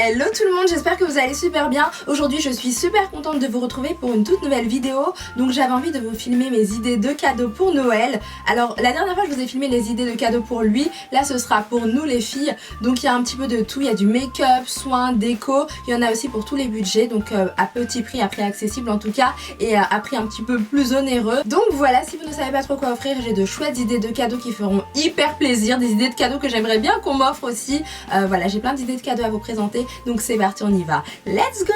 Hello tout le monde, j'espère que vous allez super bien. Aujourd'hui je suis super contente de vous retrouver pour une toute nouvelle vidéo. Donc j'avais envie de vous filmer mes idées de cadeaux pour Noël. Alors la dernière fois je vous ai filmé les idées de cadeaux pour lui. Là ce sera pour nous les filles. Donc il y a un petit peu de tout, il y a du make-up, soins, déco. Il y en a aussi pour tous les budgets. Donc à petit prix, à prix accessible en tout cas. Et à prix un petit peu plus onéreux. Donc voilà, si vous ne savez pas trop quoi offrir, j'ai de chouettes idées de cadeaux qui feront hyper plaisir. Des idées de cadeaux que j'aimerais bien qu'on m'offre aussi. Voilà, j'ai plein d'idées de cadeaux à vous présenter. Donc c'est parti, on y va. Let's go!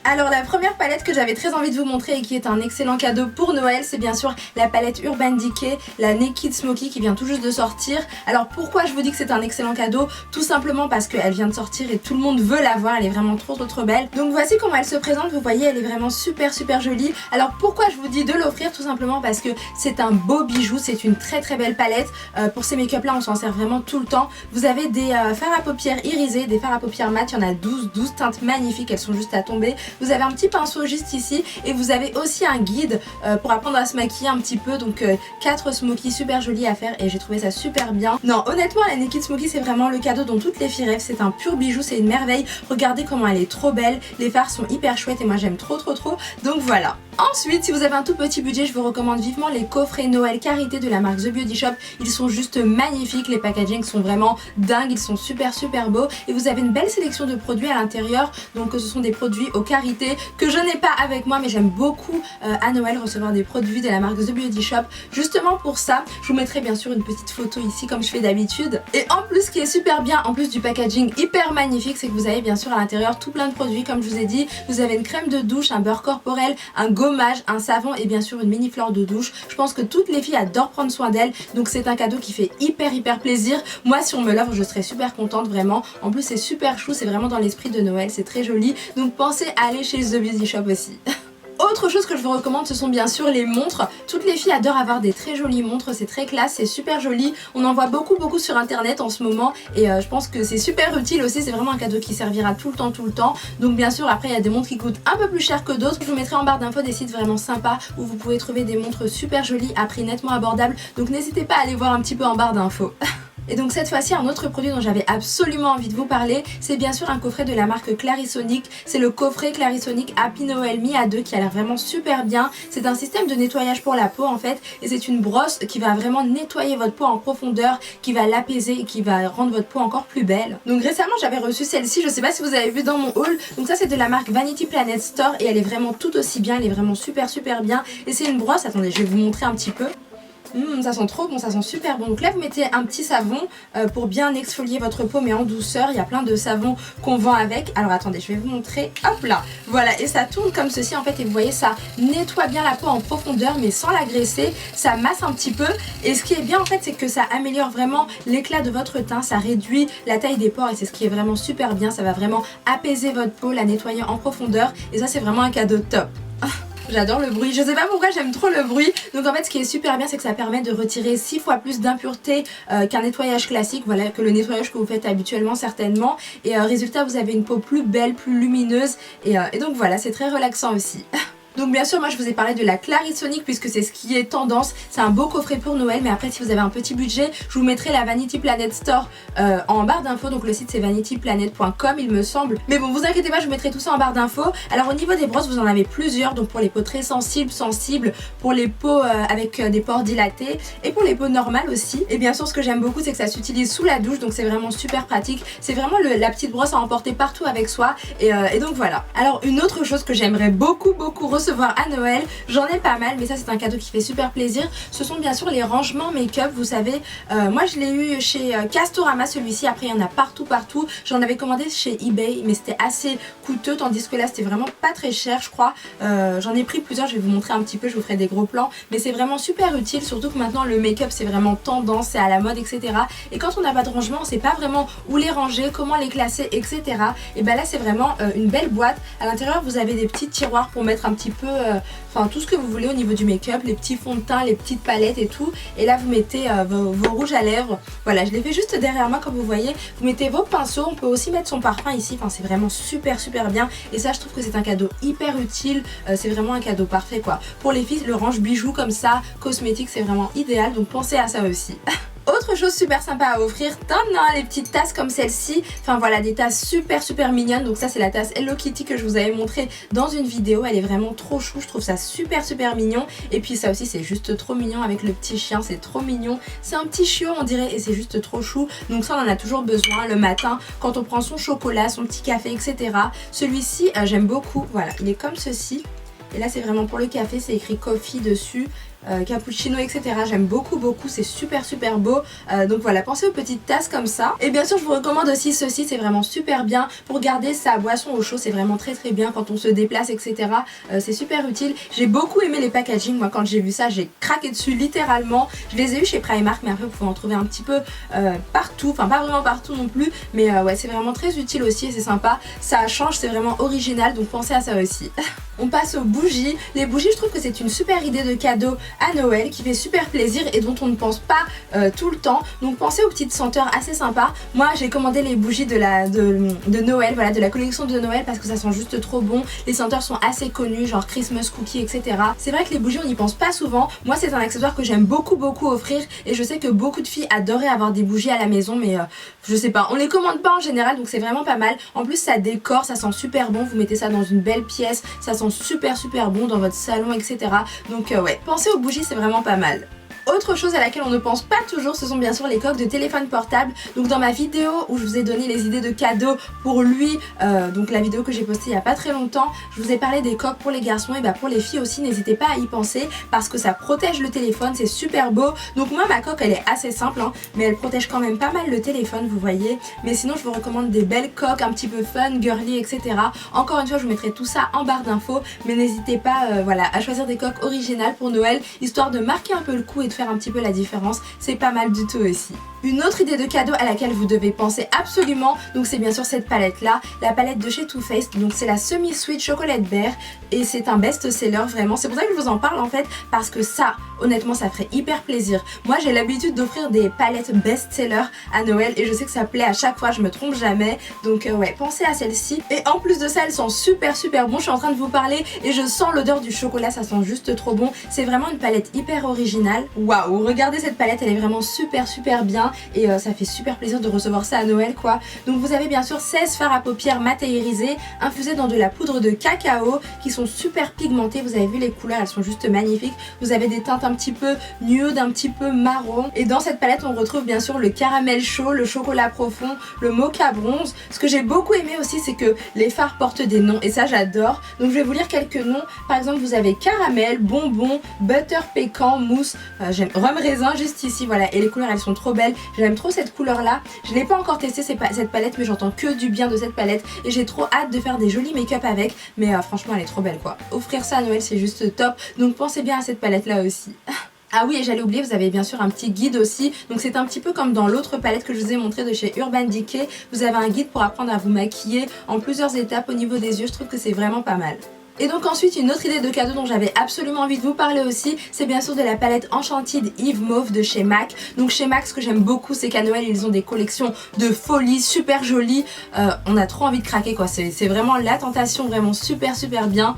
Alors la première palette que j'avais très envie de vous montrer et qui est un excellent cadeau pour Noël, c'est bien sûr la palette Urban Decay, la Naked Smoky qui vient tout juste de sortir. Alors pourquoi je vous dis que c'est un excellent cadeau? Tout simplement parce qu'elle vient de sortir et tout le monde veut la voir, elle est vraiment trop belle. Donc voici comment elle se présente, vous voyez elle est vraiment super jolie. Alors pourquoi je vous dis de l'offrir? Tout simplement parce que c'est un beau bijou, c'est une très belle palette. Pour ces make-up là on s'en sert vraiment tout le temps. Vous avez des fards à paupières irisés, des fards à paupières mat, il y en a 12 teintes magnifiques, elles sont juste à tomber. Vous avez un petit pinceau juste ici et vous avez aussi un guide pour apprendre à se maquiller un petit peu. Donc 4 smokies super jolis à faire et j'ai trouvé ça super bien. Non honnêtement la Naked Smoky c'est vraiment le cadeau dont toutes les filles rêvent. C'est un pur bijou, c'est une merveille. Regardez comment elle est trop belle. Les fards sont hyper chouettes et moi j'aime trop. Donc voilà. Ensuite, si vous avez un tout petit budget, je vous recommande vivement les coffrets Noël Carité de la marque The Beauty Shop. Ils sont juste magnifiques, les packagings sont vraiment dingues, ils sont super beaux. Et vous avez une belle sélection de produits à l'intérieur. Donc ce sont des produits au Carité que je n'ai pas avec moi, mais j'aime beaucoup à Noël recevoir des produits de la marque The Beauty Shop. Justement pour ça, je vous mettrai bien sûr une petite photo ici comme je fais d'habitude. Et en plus, ce qui est super bien, en plus du packaging hyper magnifique, c'est que vous avez bien sûr à l'intérieur tout plein de produits comme je vous ai dit. Vous avez une crème de douche, un beurre corporel, un gommage, un savon et bien sûr une mini fleur de douche. Je pense que toutes les filles adorent prendre soin d'elles, donc c'est un cadeau qui fait hyper plaisir. Moi si on me l'offre je serais super contente vraiment. En plus c'est super chou, c'est vraiment dans l'esprit de Noël, c'est très joli. Donc pensez à aller chez The Beauty Shop aussi. Autre chose que je vous recommande, ce sont bien sûr les montres. Toutes les filles adorent avoir des très jolies montres, c'est très classe, c'est super joli. On en voit beaucoup sur internet en ce moment et je pense que c'est super utile aussi. C'est vraiment un cadeau qui servira tout le temps. Donc bien sûr après il y a des montres qui coûtent un peu plus cher que d'autres. Je vous mettrai en barre d'infos des sites vraiment sympas où vous pouvez trouver des montres super jolies à prix nettement abordable. Donc n'hésitez pas à aller voir un petit peu en barre d'infos. Et donc cette fois-ci un autre produit dont j'avais absolument envie de vous parler, c'est bien sûr un coffret de la marque Clarisonic. C'est le coffret Clarisonic Happy Noel Mi A2 qui a l'air vraiment super bien. C'est un système de nettoyage pour la peau en fait et c'est une brosse qui va vraiment nettoyer votre peau en profondeur, qui va l'apaiser et qui va rendre votre peau encore plus belle. Donc récemment j'avais reçu celle-ci, je sais pas si vous avez vu dans mon haul. Donc ça c'est de la marque Vanity Planet Store et elle est vraiment tout aussi bien, elle est vraiment super bien. Et c'est une brosse, attendez je vais vous montrer un petit peu. Ça sent trop bon, ça sent super bon. Donc là vous mettez un petit savon pour bien exfolier votre peau mais en douceur. Il y a plein de savons qu'on vend avec. Alors attendez, je vais vous montrer. Hop là, voilà, et ça tourne comme ceci en fait. Et vous voyez, ça nettoie bien la peau en profondeur mais sans l'agresser. Ça masse un petit peu. Et ce qui est bien en fait, c'est que ça améliore vraiment l'éclat de votre teint. Ça réduit la taille des pores et c'est ce qui est vraiment super bien. Ça va vraiment apaiser votre peau, la nettoyer en profondeur. Et ça c'est vraiment un cadeau top. J'adore le bruit, je sais pas pourquoi j'aime trop le bruit. Donc en fait ce qui est super bien c'est que ça permet de retirer 6 fois plus d'impuretés qu'un nettoyage classique. Voilà, que le nettoyage que vous faites habituellement certainement. Et résultat vous avez une peau plus belle, plus lumineuse. Et donc voilà, c'est très relaxant aussi. Donc bien sûr moi je vous ai parlé de la Clarisonic puisque c'est ce qui est tendance. C'est un beau coffret pour Noël, mais après si vous avez un petit budget, je vous mettrai la Vanity Planet Store en barre d'infos. Donc le site c'est vanityplanet.com il me semble. Mais bon vous inquiétez pas, je vous mettrai tout ça en barre d'infos. Alors au niveau des brosses vous en avez plusieurs. Donc pour les peaux très sensibles, pour les peaux avec des pores dilatés et pour les peaux normales aussi. Et bien sûr ce que j'aime beaucoup c'est que ça s'utilise sous la douche, donc c'est vraiment super pratique. C'est vraiment la petite brosse à emporter partout avec soi. Et donc voilà. Alors une autre chose que j'aimerais beaucoup recevoir à Noël, j'en ai pas mal mais ça c'est un cadeau qui fait super plaisir, ce sont bien sûr les rangements make-up. Vous savez moi je l'ai eu chez Castorama celui-ci, après il y en a partout, j'en avais commandé chez eBay mais c'était assez coûteux tandis que là c'était vraiment pas très cher je crois. J'en ai pris plusieurs, je vais vous montrer un petit peu, je vous ferai des gros plans mais c'est vraiment super utile, surtout que maintenant le make-up c'est vraiment tendance, c'est à la mode etc. Et quand on n'a pas de rangement on sait pas vraiment où les ranger, comment les classer etc. Et ben là c'est vraiment une belle boîte. À l'intérieur vous avez des petits tiroirs pour mettre un petit peu enfin tout ce que vous voulez au niveau du make-up, les petits fonds de teint, les petites palettes et tout. Et là vous mettez vos rouges à lèvres. Voilà, je les fais juste derrière moi comme vous voyez. Vous mettez vos pinceaux, on peut aussi mettre son parfum ici. Enfin c'est vraiment super bien. Et ça je trouve que c'est un cadeau hyper utile. C'est vraiment un cadeau parfait quoi. Pour les filles, le range bijoux comme ça, cosmétique, c'est vraiment idéal. Donc pensez à ça aussi. Autre chose super sympa à offrir, les petites tasses comme celle-ci, enfin voilà, des tasses super mignonnes. Donc ça c'est la tasse Hello Kitty que je vous avais montré dans une vidéo, elle est vraiment trop chou, je trouve ça super mignon. Et puis ça aussi c'est juste trop mignon avec le petit chien, c'est trop mignon, c'est un petit chiot on dirait et c'est juste trop chou. Donc ça on en a toujours besoin le matin quand on prend son chocolat, son petit café, etc. Celui-ci j'aime beaucoup, voilà, il est comme ceci. Et là c'est vraiment pour le café, c'est écrit coffee dessus, cappuccino, etc. J'aime beaucoup, c'est super beau. Donc voilà, pensez aux petites tasses comme ça. Et bien sûr je vous recommande aussi ceci, c'est vraiment super bien pour garder sa boisson au chaud, c'est vraiment très bien quand on se déplace, etc. C'est super utile. J'ai beaucoup aimé les packaging, moi quand j'ai vu ça j'ai craqué dessus littéralement. Je les ai eu chez Primark mais après vous pouvez en trouver un petit peu partout, enfin pas vraiment partout non plus, mais ouais c'est vraiment très utile aussi et c'est sympa, ça change, c'est vraiment original, donc pensez à ça aussi. On passe aux bougies. Les bougies, je trouve que c'est une super idée de cadeau à Noël qui fait super plaisir et dont on ne pense pas tout le temps. Donc pensez aux petites senteurs assez sympas. Moi j'ai commandé les bougies de Noël, voilà, de la collection de Noël parce que ça sent juste trop bon. Les senteurs sont assez connues, genre Christmas cookie, etc. C'est vrai que les bougies on n'y pense pas souvent. Moi c'est un accessoire que j'aime beaucoup offrir et je sais que beaucoup de filles adoraient avoir des bougies à la maison, mais je sais pas, on les commande pas en général, donc c'est vraiment pas mal. En plus ça décore, ça sent super bon, vous mettez ça dans une belle pièce, ça sent super bon dans votre salon, etc. Donc ouais, pensez aux bougies, c'est vraiment pas mal. Autre chose à laquelle on ne pense pas toujours, ce sont bien sûr les coques de téléphone portable. Donc dans ma vidéo où je vous ai donné les idées de cadeaux pour lui, donc la vidéo que j'ai postée il n'y a pas très longtemps, je vous ai parlé des coques pour les garçons et bah pour les filles aussi, n'hésitez pas à y penser parce que ça protège le téléphone, c'est super beau. Donc moi ma coque elle est assez simple hein, mais elle protège quand même pas mal le téléphone, vous voyez. Mais sinon je vous recommande des belles coques un petit peu fun, girly, etc. Encore une fois je vous mettrai tout ça en barre d'infos, mais n'hésitez pas voilà, à choisir des coques originales pour Noël, histoire de marquer un peu le coup et de faire un petit peu la différence, c'est pas mal du tout aussi. Une autre idée de cadeau à laquelle vous devez penser absolument, donc c'est bien sûr cette palette là, la palette de chez Too Faced, donc c'est la Semi Sweet Chocolate Bear et c'est un best-seller vraiment, c'est pour ça que je vous en parle en fait, parce que ça, honnêtement ça ferait hyper plaisir. Moi j'ai l'habitude d'offrir des palettes best-seller à Noël et je sais que ça plaît à chaque fois, je me trompe jamais, donc ouais, pensez à celle-ci. Et en plus de ça, elles sont super bon, je suis en train de vous parler et je sens l'odeur du chocolat, ça sent juste trop bon, c'est vraiment une palette hyper originale. Waouh, regardez cette palette, elle est vraiment super bien et ça fait super plaisir de recevoir ça à Noël quoi. Donc vous avez bien sûr 16 fards à paupières matérialisés infusés dans de la poudre de cacao qui sont super pigmentées, vous avez vu les couleurs, elles sont juste magnifiques. Vous avez des teintes un petit peu nude, un petit peu marron et dans cette palette on retrouve bien sûr le caramel chaud, le chocolat profond, le mocha bronze. Ce que j'ai beaucoup aimé aussi c'est que les fards portent des noms et ça j'adore. Donc je vais vous lire quelques noms, par exemple vous avez caramel, bonbon, butter pécan, mousse, j'aime rhum raisin juste ici, voilà, et les couleurs elles sont trop belles. J'aime trop cette couleur là, je n'ai pas encore testé cette palette mais j'entends que du bien de cette palette et j'ai trop hâte de faire des jolis make-up avec, mais franchement elle est trop belle quoi. Offrir ça à Noël c'est juste top, donc pensez bien à cette palette là aussi. Ah oui, et j'allais oublier, vous avez bien sûr un petit guide aussi, donc c'est un petit peu comme dans l'autre palette que je vous ai montré de chez Urban Decay, vous avez un guide pour apprendre à vous maquiller en plusieurs étapes au niveau des yeux, je trouve que c'est vraiment pas mal. Et donc ensuite une autre idée de cadeau dont j'avais absolument envie de vous parler aussi, c'est bien sûr de la palette Enchanted Eve Mauve de chez MAC. Donc chez MAC ce que j'aime beaucoup c'est qu'à Noël ils ont des collections de folie super jolies, on a trop envie de craquer quoi, c'est vraiment la tentation, vraiment super bien,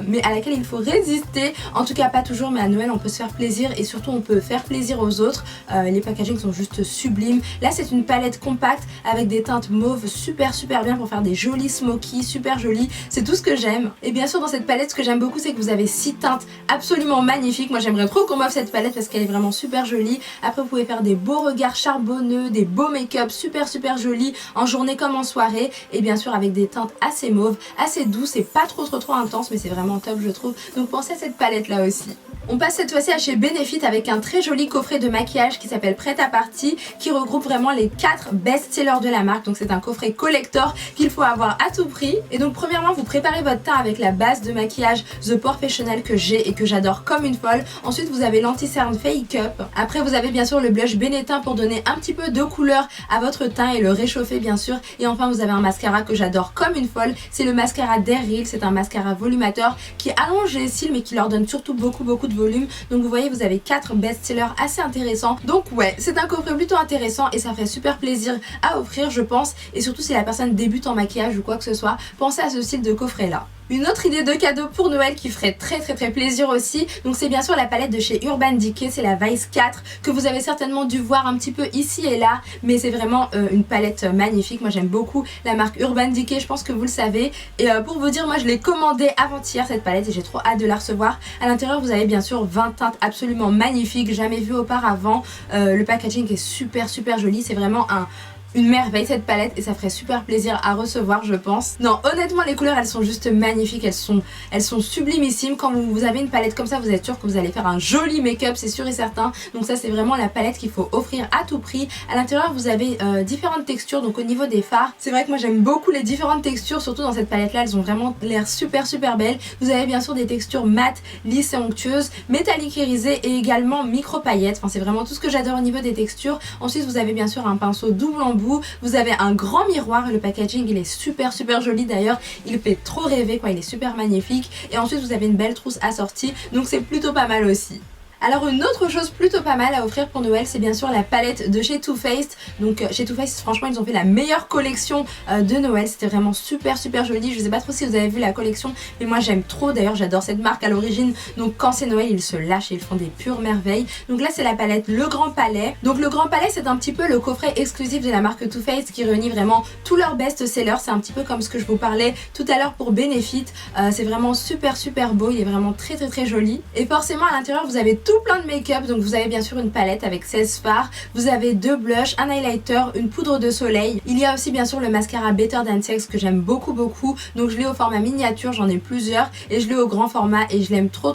mais à laquelle il faut résister, en tout cas pas toujours mais à Noël on peut se faire plaisir et surtout on peut faire plaisir aux autres, les packagings sont juste sublimes. Là c'est une palette compacte avec des teintes mauves super bien pour faire des jolis smoky, super jolis, c'est tout ce que j'aime. Et bien sûr dans cette palette ce que j'aime beaucoup c'est que vous avez 6 teintes absolument magnifiques, moi j'aimerais trop qu'on m'offre cette palette parce qu'elle est vraiment super jolie. Après vous pouvez faire des beaux regards charbonneux, des beaux make-up super jolis en journée comme en soirée et bien sûr avec des teintes assez mauves, assez douces et pas trop intenses mais c'est vraiment top je trouve, donc pensez à cette palette là aussi. On passe cette fois-ci à chez Benefit avec un très joli coffret de maquillage qui s'appelle Prêt à partie, qui regroupe vraiment les 4 best-sellers de la marque. Donc c'est un coffret collector qu'il faut avoir à tout prix. Et donc premièrement vous préparez votre teint avec la base de maquillage The Professional que j'ai et que j'adore comme une folle. Ensuite vous avez l'anti-cerne Fake Up. Après vous avez bien sûr le blush Benettin pour donner un petit peu de couleur à votre teint et le réchauffer bien sûr. Et enfin vous avez un mascara que j'adore comme une folle, c'est le mascara Daryl. C'est un mascara volumateur qui allonge les cils mais qui leur donne surtout beaucoup de volume. Donc vous voyez vous avez 4 best-sellers assez intéressants. Donc ouais, c'est un coffret plutôt intéressant et ça ferait super plaisir à offrir je pense. Et surtout si la personne débute en maquillage ou quoi que ce soit, pensez à ce style de coffret là. Une autre idée de cadeau pour Noël qui ferait très plaisir aussi, donc c'est bien sûr la palette de chez Urban Decay, c'est la Vice 4 que vous avez certainement dû voir un petit peu ici et là, mais c'est vraiment une palette magnifique. Moi j'aime beaucoup la marque Urban Decay, je pense que vous le savez, et pour vous dire, moi je l'ai commandée avant-hier cette palette et j'ai trop hâte de la recevoir. À l'intérieur vous avez bien sûr 20 teintes absolument magnifiques, jamais vues auparavant. Le packaging est super joli, c'est vraiment une merveille cette palette et ça ferait super plaisir à recevoir, je pense. Non, honnêtement les couleurs elles sont juste magnifiques, elles sont sublimissimes. Quand vous avez une palette comme ça, vous êtes sûr que vous allez faire un joli make-up, c'est sûr et certain. Donc ça c'est vraiment la palette qu'il faut offrir à tout prix. À l'intérieur vous avez différentes textures, donc au niveau des fards, c'est vrai que moi j'aime beaucoup les différentes textures, surtout dans cette palette là, elles ont vraiment l'air super belles. Vous avez bien sûr des textures mates, lisses et onctueuses, métalliques irisées et également micro paillettes. Enfin c'est vraiment tout ce que j'adore au niveau des textures. Ensuite vous avez bien sûr un pinceau double embout. Vous avez un grand miroir et le packaging il est super joli d'ailleurs, il fait trop rêver quoi, il est super magnifique. Et ensuite vous avez une belle trousse assortie, donc c'est plutôt pas mal aussi. Alors une autre chose plutôt pas mal à offrir pour Noël, c'est bien sûr la palette de chez Too Faced. Donc chez Too Faced franchement ils ont fait la meilleure collection de Noël, c'était vraiment super joli. Je sais pas trop si vous avez vu la collection, mais moi j'aime trop, d'ailleurs j'adore cette marque à l'origine. Donc quand c'est Noël ils se lâchent et ils font des pures merveilles. Donc là c'est la palette Le Grand Palais. Donc Le Grand Palais c'est un petit peu le coffret exclusif de la marque Too Faced qui réunit vraiment tous leurs best-sellers. C'est un petit peu comme ce que je vous parlais tout à l'heure pour Benefit. C'est vraiment super beau, il est vraiment très joli. Et forcément à l'intérieur vous avez tout plein de make-up, donc vous avez bien sûr une palette avec 16 fards, vous avez 2 blushs, un highlighter, une poudre de soleil. Il y a aussi bien sûr le mascara Better Than Sex que j'aime beaucoup, donc je l'ai au format miniature, j'en ai plusieurs, et je l'ai au grand format et je l'aime trop.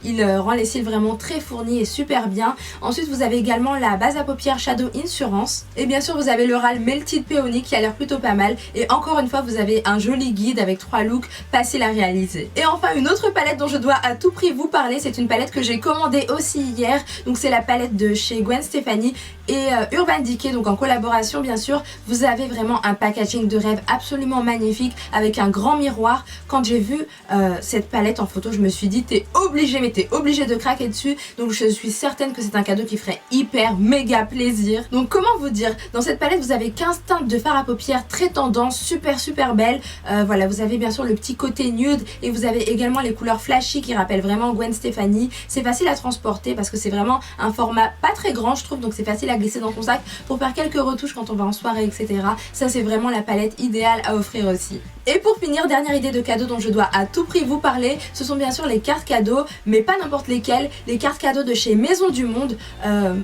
Il rend les cils vraiment très fournis et super bien. Ensuite vous avez également la base à paupières Shadow Insurance, et bien sûr vous avez le râle Melted Peony qui a l'air plutôt pas mal, et encore une fois vous avez un joli guide avec 3 looks faciles à réaliser. Et enfin une autre palette dont je dois à tout prix vous parler, c'est une palette que j'ai commandée aussi hier, donc c'est la palette de chez Gwen Stefani et Urban Decay, donc en collaboration bien sûr. Vous avez vraiment un packaging de rêve absolument magnifique avec un grand miroir. Quand j'ai vu cette palette en photo, je me suis dit t'es obligé de craquer dessus, donc je suis certaine que c'est un cadeau qui ferait hyper méga plaisir. Donc comment vous dire, dans cette palette vous avez 15 teintes de fard à paupières très tendance, super belles. Voilà, vous avez bien sûr le petit côté nude et vous avez également les couleurs flashy qui rappellent vraiment Gwen Stefani. C'est facile à transporter parce que c'est vraiment un format pas très grand je trouve, donc c'est facile à glisser dans ton sac pour faire quelques retouches quand on va en soirée etc. Ça c'est vraiment la palette idéale à offrir aussi. Et pour finir, dernière idée de cadeau dont je dois à tout prix vous parler, ce sont bien sûr les cartes cadeaux, mais pas n'importe lesquelles, les cartes cadeaux de chez Maison du Monde.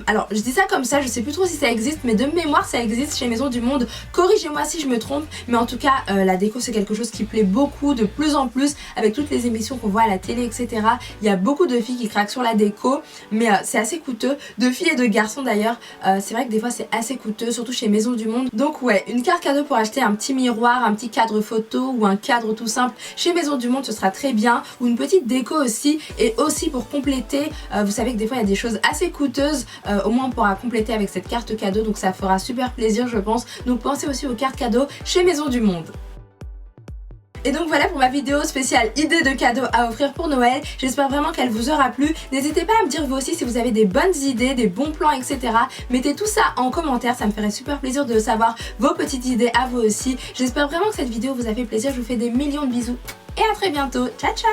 Alors je dis ça comme ça, je sais plus trop si ça existe, mais de mémoire ça existe chez Maison du Monde, corrigez-moi si je me trompe, mais en tout cas la déco c'est quelque chose qui plaît beaucoup, de plus en plus, avec toutes les émissions qu'on voit à la télé etc. Il y a beaucoup de filles qui craquent sur la déco, mais c'est assez coûteux, de filles et de garçons d'ailleurs. C'est vrai que des fois c'est assez coûteux, surtout chez Maison du Monde. Donc ouais, une carte cadeau pour acheter un petit miroir, un petit cadre photo ou un cadre tout simple chez Maison du Monde, ce sera très bien, ou une petite déco aussi. Et aussi pour compléter, vous savez que des fois il y a des choses assez coûteuses, au moins on pourra compléter avec cette carte cadeau, donc ça fera super plaisir je pense. Donc pensez aussi aux cartes cadeaux chez Maison du Monde. Et donc voilà pour ma vidéo spéciale idée de cadeaux à offrir pour Noël. J'espère vraiment qu'elle vous aura plu. N'hésitez pas à me dire vous aussi si vous avez des bonnes idées, des bons plans etc. Mettez tout ça en commentaire, ça me ferait super plaisir de savoir vos petites idées à vous aussi. J'espère vraiment que cette vidéo vous a fait plaisir. Je vous fais des millions de bisous et à très bientôt. Ciao ciao.